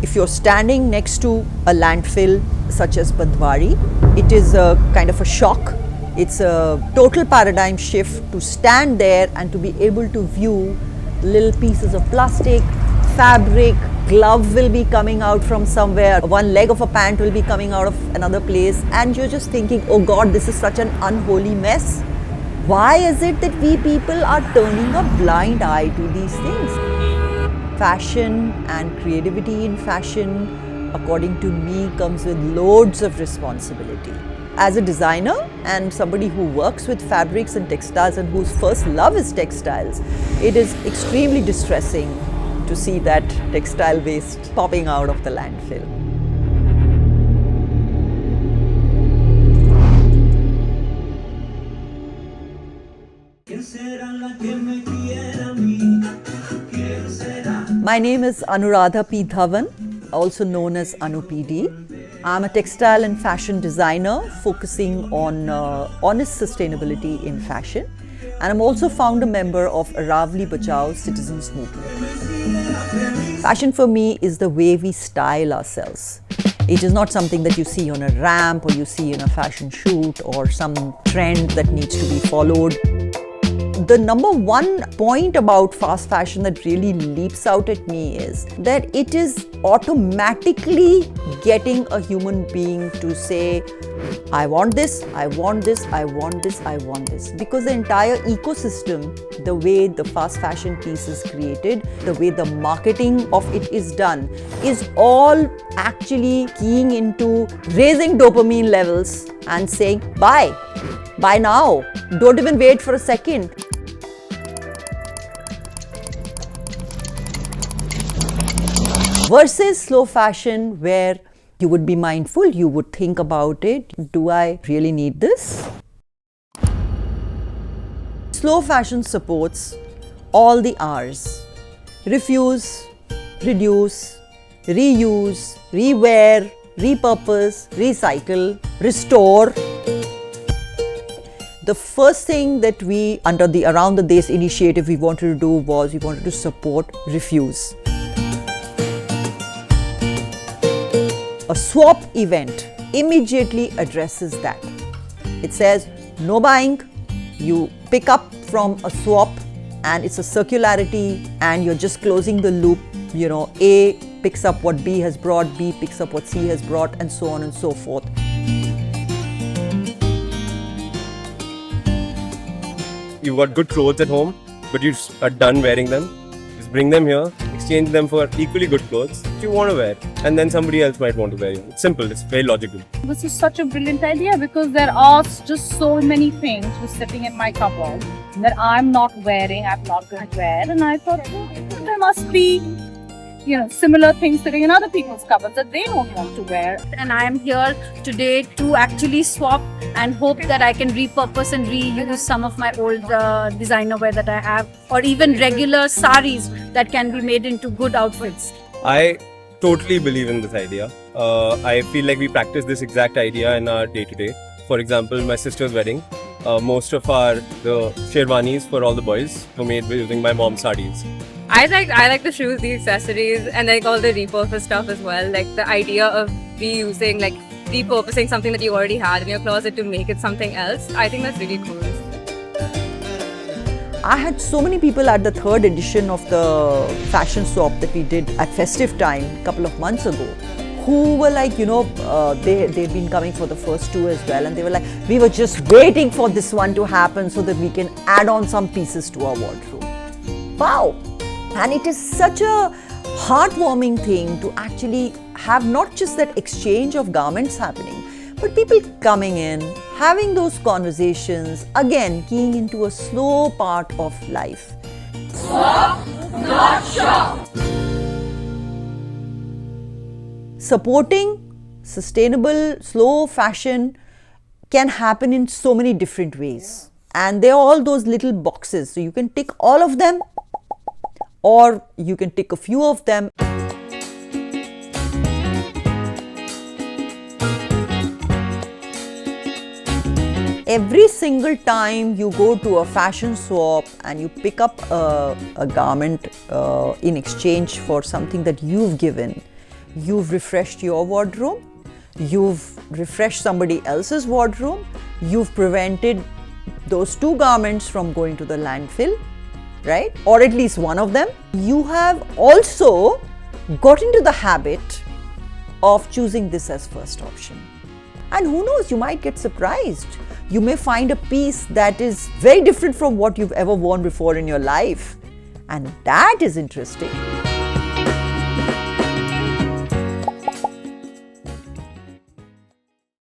If you're standing next to a landfill such as Bandwari, it is a kind of a shock. It's a total paradigm shift to stand there and to be able to view little pieces of plastic, fabric, glove will be coming out from somewhere, one leg of a pant will be coming out of another place, and you're just thinking, oh God, this is such an unholy mess. Why is it that we people are turning a blind eye to these things? Fashion and creativity in fashion, according to me, comes with loads of responsibility. As a designer and somebody who works with fabrics and textiles and whose first love is textiles, it is extremely distressing to see that textile waste popping out of the landfill. My name is Anuradha P. Dhawan, also known as Anu PD. I'm a textile and fashion designer focusing on honest sustainability in fashion. And I'm also founder member of Aravali Bachao Citizens Movement. Fashion for me is the way we style ourselves. It is not something that you see on a ramp or you see in a fashion shoot or some trend that needs to be followed. The number one point about fast fashion that really leaps out at me is that it is automatically getting a human being to say, I want this, I want this, I want this, I want this. Because the entire ecosystem, the way the fast fashion piece is created, the way the marketing of it is done, is all actually keying into raising dopamine levels and saying, buy now, don't even wait for a second. Versus slow fashion, where you would be mindful, you would think about it. Do I really need this? Slow fashion supports all the R's. Refuse, reduce, reuse, rewear, repurpose, recycle, restore. The first thing that we, under the Around the Desh initiative, we wanted to do was we wanted to support refuse. A swap event immediately addresses that. It says no buying, you pick up from a swap and it's a circularity and you're just closing the loop. You know, A picks up what B has brought, B picks up what C has brought, and so on and so forth. You've got good clothes at home, but you are done wearing them. Just bring them here, exchange them for equally good clothes that you want to wear, and then somebody else might want to wear you. It's simple, it's very logical. This is such a brilliant idea because there are just so many things just sitting in my cupboard that I'm not wearing, I'm not going to wear, and I thought there must be, similar things sitting in other people's cupboards that they don't want to wear. And I am here today to actually swap and hope that I can repurpose and reuse some of my old designer wear that I have, or even regular saris that can be made into good outfits. I totally believe in this idea. I feel like we practice this exact idea in our day-to-day. For example, my sister's wedding, most of the sherwanis for all the boys were made using my mom's saris. I like the shoes, the accessories, and like all the repurposed stuff as well. Like the idea of reusing, like repurposing something that you already had in your closet to make it something else. I think that's really cool. I had so many people at the third edition of the fashion swap that we did at festive time a couple of months ago, who were like, they'd been coming for the first two as well, and they were like, we were just waiting for this one to happen so that we can add on some pieces to our wardrobe. Wow! And it is such a heartwarming thing to actually have not just that exchange of garments happening, but people coming in, having those conversations, again, keying into a slow part of life. Swap, not shop. Supporting sustainable, slow fashion can happen in so many different ways. And there are all those little boxes. So you can tick all of them, or you can tick a few of them. every single time you go to a fashion swap and you pick up a garment in exchange for something that you've given, you've refreshed your wardrobe, you've refreshed somebody else's wardrobe, you've prevented those two garments from going to the landfill, right? Or at least one of them. You have also got into the habit of choosing this as first option. And who knows, you might get surprised. You may find a piece that is very different from what you've ever worn before in your life. And that is interesting.